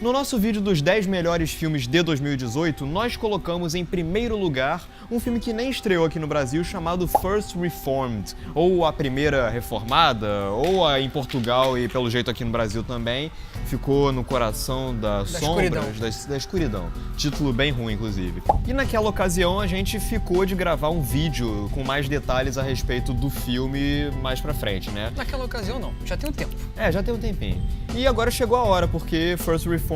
No nosso vídeo dos 10 melhores filmes de 2018, nós colocamos em primeiro lugar um filme que nem estreou aqui no Brasil, chamado First Reformed, ou A Primeira Reformada, ou em Portugal e pelo jeito aqui no Brasil também, ficou no coração das sombras, da escuridão. Título bem ruim, inclusive. E naquela ocasião a gente ficou de gravar um vídeo com mais detalhes a respeito do filme mais pra frente, né? Naquela ocasião não, já tem um tempo. Já tem um tempinho. E agora chegou a hora, porque First Reformed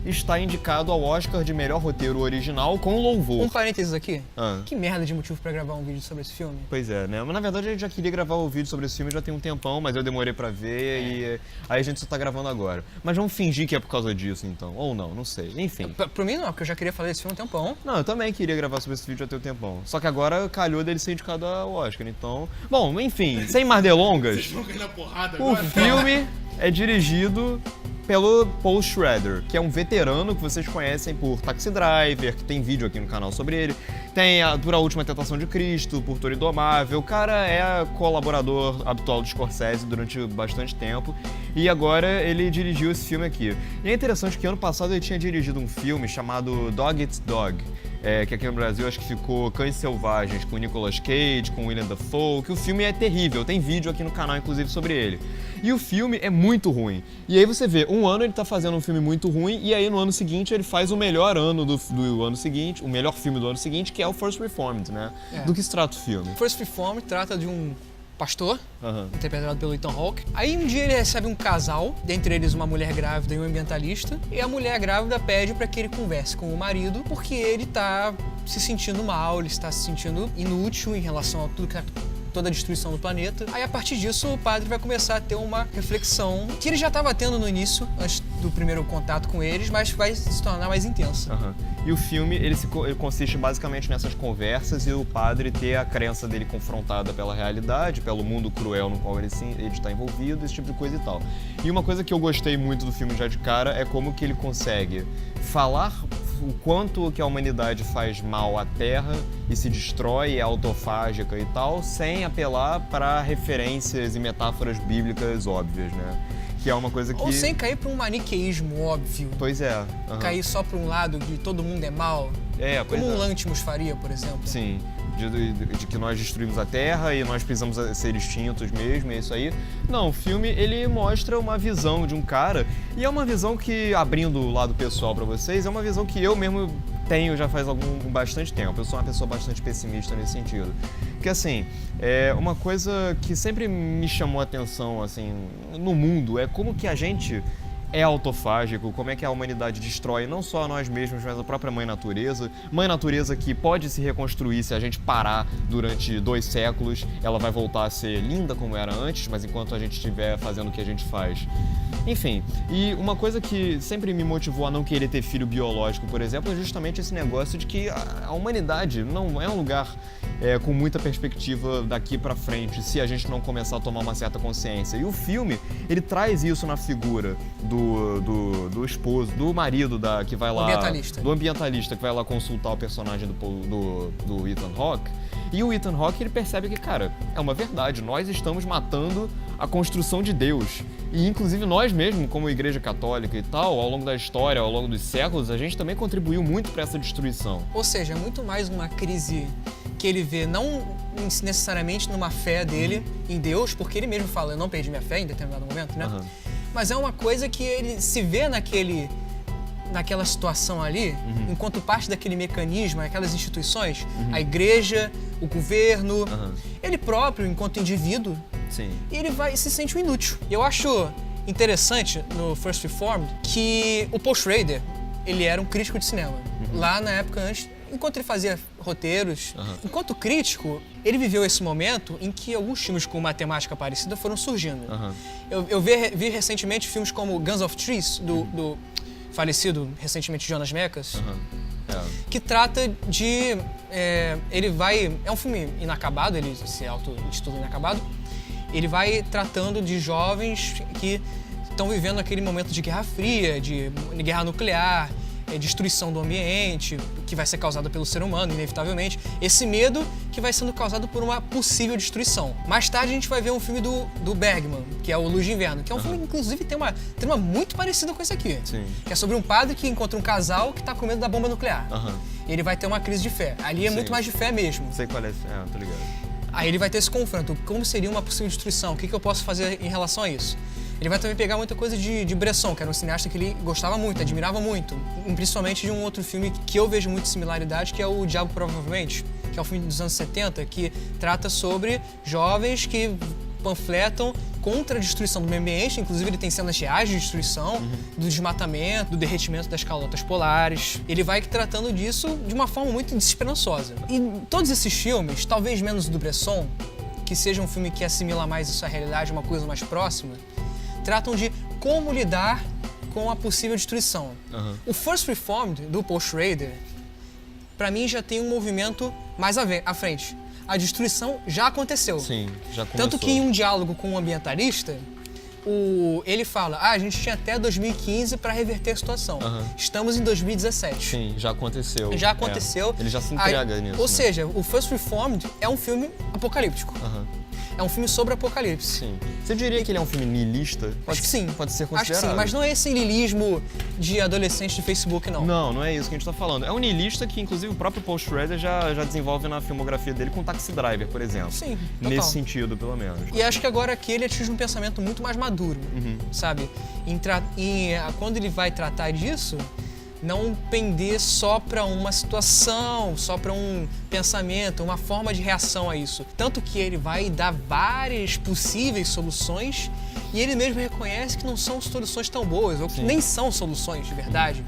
está indicado ao Oscar de melhor roteiro original com louvor. Um parênteses aqui. Que merda de motivo pra gravar um vídeo sobre esse filme. Pois é, né? Mas na verdade a gente já queria gravar o vídeo sobre esse filme já tem um tempão, mas eu demorei pra ver e aí a gente só tá gravando agora. Mas vamos fingir que é por causa disso então, ou não sei. Enfim. Pra mim não, porque eu já queria fazer esse filme há um tempão. Não, eu também queria gravar sobre esse vídeo até um tempão. Só que agora calhou dele ser indicado ao Oscar, então... Bom, enfim, sem mais delongas, Vocês vão cair na porrada o agora? filme é dirigido pelo Paul Schrader, que é um veterano que vocês conhecem por Taxi Driver, que tem vídeo aqui no canal sobre ele, tem por A Última Tentação de Cristo, por Toro Indomável. O cara é colaborador habitual do Scorsese durante bastante tempo e agora ele dirigiu esse filme aqui. E é interessante que ano passado ele tinha dirigido um filme chamado Dog Eats Dog, que aqui no Brasil acho que ficou Cães Selvagens, com Nicolas Cage, com Willem Dafoe, que o filme é terrível, tem vídeo aqui no canal inclusive sobre ele. E o filme é muito ruim. E aí você vê, um ano ele tá fazendo um filme muito ruim, e aí no ano seguinte ele faz o melhor ano do ano seguinte, o melhor filme do ano seguinte, que é o First Reformed, né? Do que se trata o filme? First Reformed trata de um pastor, interpretado pelo Ethan Hawke. Aí um dia ele recebe um casal, dentre eles uma mulher grávida e um ambientalista, e a mulher grávida pede para que ele converse com o marido, porque ele tá se sentindo mal, ele está se sentindo inútil em relação a tudo que toda a destruição do planeta. Aí, a partir disso, o padre vai começar a ter uma reflexão que ele já estava tendo no início, antes do primeiro contato com eles, mas vai se tornar mais intensa. E o filme, ele consiste basicamente nessas conversas e o padre ter a crença dele confrontada pela realidade, pelo mundo cruel no qual ele está envolvido, esse tipo de coisa e tal. E uma coisa que eu gostei muito do filme já de cara é como que ele consegue falar o quanto que a humanidade faz mal à Terra e se destrói, é autofágica e tal, sem apelar para referências e metáforas bíblicas óbvias, né? Que é uma coisa que... Ou sem cair para um maniqueísmo óbvio. Pois é. Cair só para um lado de todo mundo é mal. Como um Lanthimos faria, por exemplo. Sim. De que nós destruímos a Terra e nós precisamos ser extintos mesmo, é isso aí. Não, o filme, ele mostra uma visão de um cara, e é uma visão que, abrindo o lado pessoal pra vocês, é uma visão que eu mesmo tenho já faz bastante tempo. Eu sou uma pessoa bastante pessimista nesse sentido. Porque, assim, uma coisa que sempre me chamou a atenção, assim, no mundo, é como que a gente é autofágico, como é que a humanidade destrói não só a nós mesmos, mas a própria Mãe Natureza. Mãe Natureza que pode se reconstruir se a gente parar durante 2 séculos, ela vai voltar a ser linda como era antes, mas enquanto a gente estiver fazendo o que a gente faz. Enfim, e uma coisa que sempre me motivou a não querer ter filho biológico, por exemplo, é justamente esse negócio de que a humanidade não é um lugar com muita perspectiva daqui pra frente, se a gente não começar a tomar uma certa consciência. E o filme, ele traz isso na figura do esposo, do marido que vai lá... Do ambientalista que vai lá consultar o personagem do Ethan Hawke. E o Ethan Hawke, ele percebe que, cara, é uma verdade, nós estamos matando a construção de Deus. E, inclusive, nós mesmos, como Igreja Católica e tal, ao longo da história, ao longo dos séculos, a gente também contribuiu muito para essa destruição. Ou seja, é muito mais uma crise que ele vê, não necessariamente numa fé dele em Deus, porque ele mesmo fala, eu não perdi minha fé em determinado momento, né? Mas é uma coisa que ele se vê naquela situação ali, enquanto parte daquele mecanismo, aquelas instituições, a igreja, o governo, ele próprio, enquanto indivíduo, ele se sente um inútil. Eu acho interessante no First Reformed que o Paul Schrader, ele era um crítico de cinema. Lá na época antes, enquanto ele fazia roteiros, enquanto crítico, ele viveu esse momento em que alguns filmes com uma temática parecida foram surgindo. Eu vi recentemente filmes como Guns of Trees, do falecido recentemente Jonas Mekas, que trata de... é um filme inacabado, ele se auto-intitula Inacabado. Ele vai tratando de jovens que estão vivendo aquele momento de Guerra Fria, de guerra nuclear, destruição do ambiente, que vai ser causada pelo ser humano, inevitavelmente. Esse medo que vai sendo causado por uma possível destruição. Mais tarde a gente vai ver um filme do Bergman, que é o Luz de Inverno, que é um filme que inclusive tem uma trama muito parecida com esse aqui. Sim. Que é sobre um padre que encontra um casal que tá com medo da bomba nuclear. E ele vai ter uma crise de fé. Ali é muito mais de fé mesmo. Sei qual é, tô ligado. Aí ele vai ter esse confronto. Como seria uma possível destruição? O que eu posso fazer em relação a isso? Ele vai também pegar muita coisa de Bresson, que era um cineasta que ele gostava muito, admirava muito. Principalmente de um outro filme que eu vejo muita similaridade, que é o Diabo Provavelmente, que é um filme dos anos 70, que trata sobre jovens que panfletam contra a destruição do meio ambiente. Inclusive ele tem cenas reais de destruição, do desmatamento, do derretimento das calotas polares. Ele vai tratando disso de uma forma muito desesperançosa. E todos esses filmes, talvez menos o do Bresson, que seja um filme que assimila mais isso à realidade, uma coisa mais próxima, tratam de como lidar com a possível destruição. O First Reformed, do Paul Schrader, pra mim já tem um movimento mais à frente. A destruição já aconteceu. Sim, já começou. Tanto que em um diálogo com um ambientalista, ele fala, a gente tinha até 2015 para reverter a situação. Estamos em 2017. Sim, já aconteceu. Já aconteceu. Ele já se entrega nisso. Ou seja, o First Reformed é um filme apocalíptico. É um filme sobre apocalipse. Sim. Você diria que ele é um filme niilista? Acho que sim. Pode ser considerado. Acho que sim, mas não é esse niilismo de adolescente de Facebook, não. Não é isso que a gente tá falando. É um niilista que, inclusive, o próprio Paul Schrader já desenvolve na filmografia dele com Taxi Driver, por exemplo. Sim, total. Nesse sentido, pelo menos. E acho que agora aqui ele atinge um pensamento muito mais maduro, sabe? Quando ele vai tratar disso, não pender só para uma situação, só para um pensamento, uma forma de reação a isso. Tanto que ele vai dar várias possíveis soluções e ele mesmo reconhece que não são soluções tão boas, ou que nem são soluções de verdade.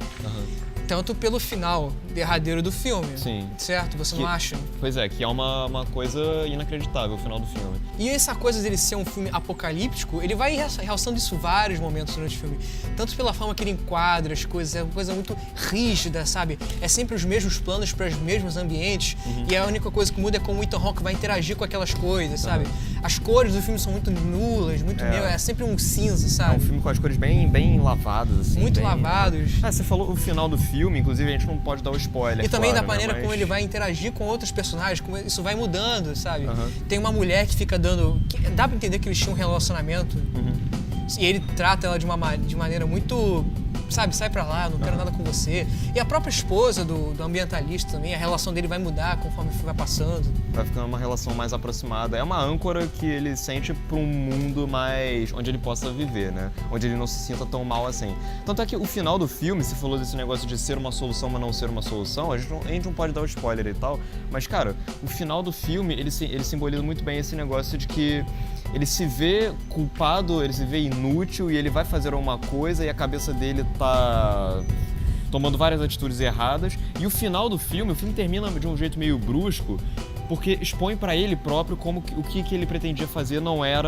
Tanto pelo final derradeiro do filme. Sim. Certo? Você não acha? Pois é, que é uma coisa inacreditável o final do filme. E essa coisa dele ser um filme apocalíptico, ele vai realçando isso vários momentos durante o filme. Tanto pela forma que ele enquadra as coisas, é uma coisa muito rígida, sabe? É sempre os mesmos planos para os mesmos ambientes. E a única coisa que muda é como o Ethan Hawke vai interagir com aquelas coisas, sabe? As cores do filme são muito nulas, é sempre um cinza, sabe? É um filme com as cores bem lavadas, assim. Muito lavados. Você falou o final do filme, inclusive a gente não pode dar o spoiler. E também claro, da maneira né? como ele vai interagir com outros personagens, como isso vai mudando, sabe? Tem uma mulher que fica dando... Dá pra entender que eles tinham um relacionamento. E ele trata ela de maneira muito... Sabe, sai pra lá, não quero nada com você. E a própria esposa do ambientalista também, a relação dele vai mudar conforme o filme vai passando. Vai ficando uma relação mais aproximada. É uma âncora que ele sente pra um mundo mais... onde ele possa viver, né? Onde ele não se sinta tão mal assim. Tanto é que o final do filme, se falou desse negócio de ser uma solução, mas não ser uma solução, a gente não pode dar o spoiler e tal, mas, cara, o final do filme, ele simboliza muito bem esse negócio de que ele se vê culpado, ele se vê inútil e ele vai fazer alguma coisa e a cabeça dele tá tomando várias atitudes erradas. E o final do filme, o filme termina de um jeito meio brusco, porque expõe pra ele próprio como o que ele pretendia fazer não era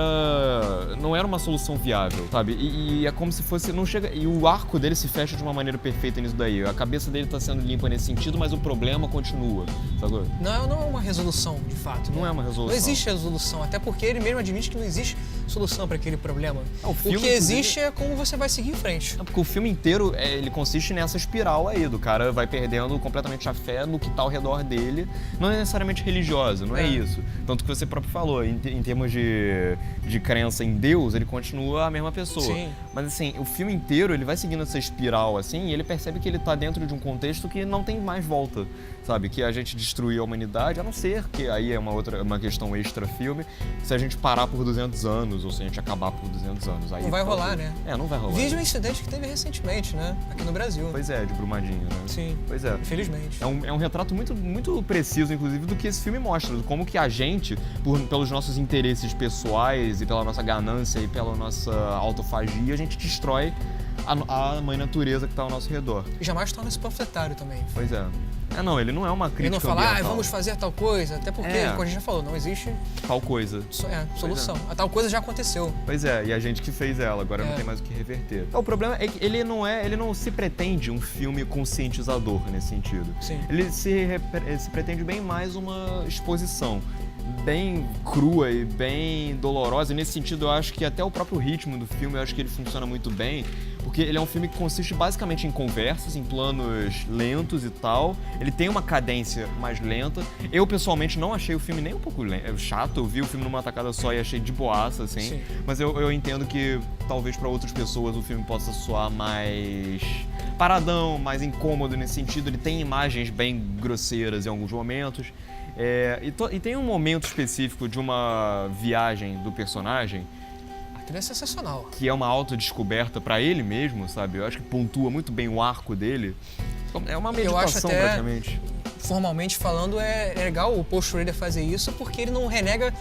uma solução viável, sabe? E é como se fosse... não chega. E o arco dele se fecha de uma maneira perfeita nisso daí. A cabeça dele tá sendo limpa nesse sentido, mas o problema continua, sabe? Não é uma resolução, de fato. Não é uma resolução. Não existe resolução, até porque ele mesmo admite que não existe solução para aquele problema. O que existe é como você vai seguir em frente. Porque o filme inteiro, ele consiste nessa espiral aí, do cara vai perdendo completamente a fé no que tá ao redor dele. Não é necessariamente religiosa, não é isso. Tanto que você próprio falou, em termos de crença em Deus, ele continua a mesma pessoa. Sim. Mas assim, o filme inteiro, ele vai seguindo essa espiral assim, e ele percebe que ele tá dentro de um contexto que não tem mais volta, sabe? Que a gente destruiu a humanidade, a não ser que aí é uma questão extra-filme, se a gente parar por 200 anos, ou se a gente acabar por 200 anos. Aí não vai rolar, né? Não vai rolar. Veja um incidente que teve recentemente, né? Aqui no Brasil. Pois é, de Brumadinho, né? Sim. Pois é. Infelizmente. É um retrato muito, muito preciso, inclusive, do que esse filme mostra, de como que a gente, pelos nossos interesses pessoais e pela nossa ganância e pela nossa autofagia, a gente destrói a mãe natureza que está ao nosso redor. E jamais torna esse panfletário também. Pois é. Não, ele não é uma crítica Ele não fala, ambiental. vamos fazer tal coisa, até porque, como a gente já falou, não existe... Tal coisa. Solução. A tal coisa já aconteceu. Pois é, e a gente que fez ela, agora não tem mais o que reverter. O problema é que ele não se pretende um filme conscientizador nesse sentido. Sim. Ele se pretende bem mais uma exposição. bem crua e bem dolorosa, e nesse sentido eu acho que até o próprio ritmo do filme, eu acho que ele funciona muito bem, porque ele é um filme que consiste basicamente em conversas, em planos lentos e tal. Ele tem uma cadência mais lenta. Eu, pessoalmente, não achei o filme nem um pouco chato. Eu vi o filme numa tacada só e achei de boaça, assim. Sim. Mas eu entendo que, talvez para outras pessoas, o filme possa soar mais paradão, mais incômodo nesse sentido. Ele tem imagens bem grosseiras em alguns momentos. E tem um momento específico de uma viagem do personagem Ele é sensacional. que é uma autodescoberta pra ele mesmo, sabe? Eu acho que pontua muito bem o arco dele. É uma meditação, Eu acho até, praticamente. formalmente falando, é legal o Paul Schrader fazer isso, porque ele não renega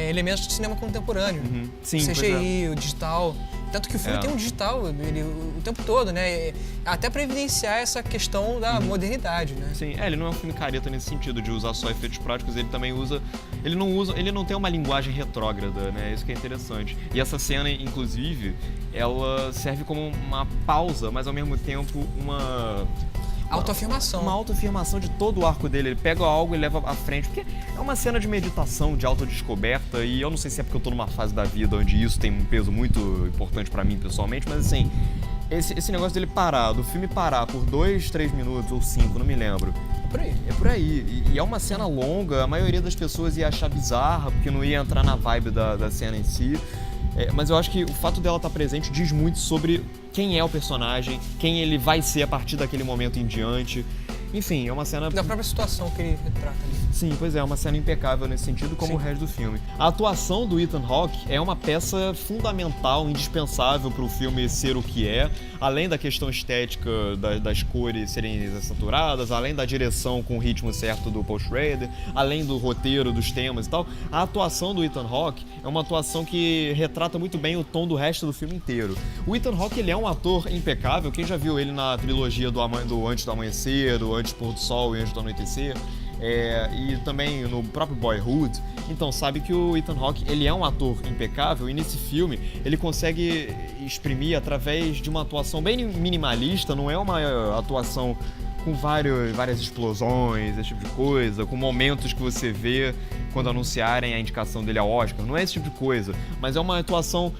elementos do cinema contemporâneo. Sim, o pois CGI, o digital. Tanto que o filme tem um digital o tempo todo, né? Até pra evidenciar essa questão da modernidade, né? Sim, ele não é um filme careta nesse sentido de usar só efeitos práticos, ele também usa. Ele não tem uma linguagem retrógrada, né? Isso que é interessante. E essa cena, inclusive, ela serve como uma pausa, mas ao mesmo tempo uma Autoafirmação. Uma autoafirmação de todo o arco dele. Ele pega algo e leva à frente. Porque é uma cena de meditação, de autodescoberta. E eu não sei se é porque eu tô numa fase da vida onde isso tem um peso muito importante pra mim pessoalmente, mas assim, esse negócio dele parar, do filme parar por 2, 3 minutos ou 5, não me lembro. É por aí. É por aí. E é uma cena longa, a maioria das pessoas ia achar bizarra, porque não ia entrar na vibe da cena em si. Mas eu acho que o fato dela estar presente diz muito sobre quem é o personagem, quem ele vai ser a partir daquele momento em diante. Enfim, é uma cena... Da própria situação que ele retrata ali. Sim, pois é uma cena impecável nesse sentido, como o resto do filme. A atuação do Ethan Hawke é uma peça fundamental, indispensável para o filme ser o que é, além da questão estética das cores serem saturadas, além da direção com o ritmo certo do Paul Schrader, além do roteiro, dos temas e tal. A atuação do Ethan Hawke é uma atuação que retrata muito bem o tom do resto do filme inteiro. O Ethan Hawke, ele é um ator impecável. Quem já viu ele na trilogia do Antes do Amanhecer, do Antes do Pôr do Sol e Antes do Anoitecer, e também no próprio Boyhood, então sabe que o Ethan Hawke, ele é um ator impecável, e nesse filme ele consegue exprimir através de uma atuação bem minimalista. Não é uma atuação com várias explosões, esse tipo de coisa, com momentos que você vê quando anunciarem a indicação dele ao Oscar. Não é esse tipo de coisa, mas é uma atuação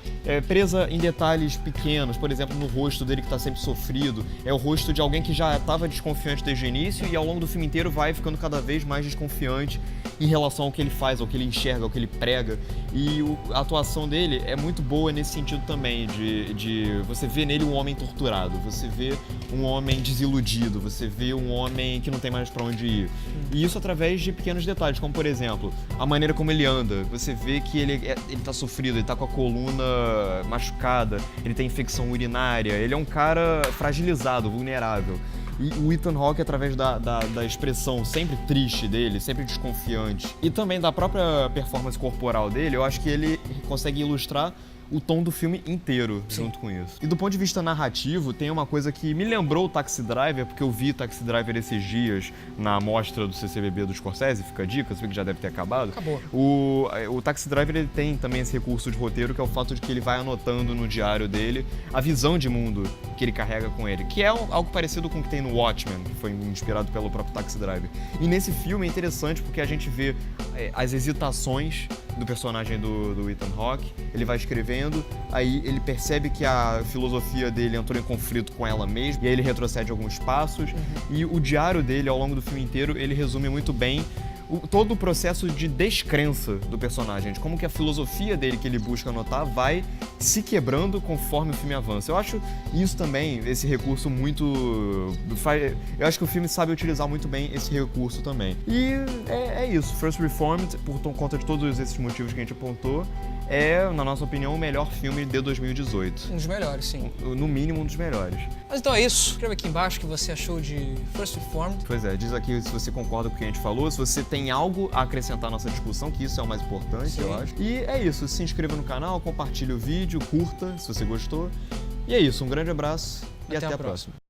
presa em detalhes pequenos. Por exemplo, no rosto dele, que está sempre sofrido. É o rosto de alguém que já estava desconfiante desde o início e ao longo do filme inteiro vai ficando cada vez mais desconfiante em relação ao que ele faz, ao que ele enxerga, ao que ele prega. E a atuação dele é muito boa nesse sentido também, de você vê nele um homem torturado, você vê um homem desiludido, você vê um homem que não tem mais pra onde ir. E isso através de pequenos detalhes, como por exemplo, a maneira como ele anda. Você vê que ele tá sofrido, ele tá com a coluna machucada, ele tem infecção urinária, ele é um cara fragilizado, vulnerável. E o Ethan Hawke, através da expressão sempre triste dele, sempre desconfiante, e também da própria performance corporal dele, eu acho que ele consegue ilustrar o tom do filme inteiro junto com isso. E do ponto de vista narrativo, tem uma coisa que me lembrou o Taxi Driver, porque eu vi Taxi Driver esses dias na mostra do CCBB do Scorsese, fica a dica, você vê que já deve ter acabado. Acabou. O Taxi Driver, ele tem também esse recurso de roteiro, que é o fato de que ele vai anotando no diário dele a visão de mundo que ele carrega com ele, que é algo parecido com o que tem no Watchmen, que foi inspirado pelo próprio Taxi Driver. E nesse filme é interessante porque a gente vê as hesitações do personagem do Ethan Hawke. Ele vai escrevendo, aí ele percebe que a filosofia dele entrou em conflito com ela mesma, e aí ele retrocede alguns passos. E o diário dele, ao longo do filme inteiro, ele resume muito bem todo o processo de descrença do personagem, de como que a filosofia dele que ele busca anotar vai se quebrando conforme o filme avança. Eu acho isso também, esse recurso muito... Eu acho que o filme sabe utilizar muito bem esse recurso também. E é isso. First Reformed, por conta de todos esses motivos que a gente apontou, é, na nossa opinião, o melhor filme de 2018. Um dos melhores, sim. No mínimo, um dos melhores. Mas então é isso. Escreva aqui embaixo o que você achou de First Reformed. Pois é, diz aqui se você concorda com o que a gente falou, se você tem algo a acrescentar à nossa discussão, que isso é o mais importante, sim, eu acho. E é isso, se inscreva no canal, compartilhe o vídeo, curta se você gostou. E é isso, um grande abraço e até a próxima.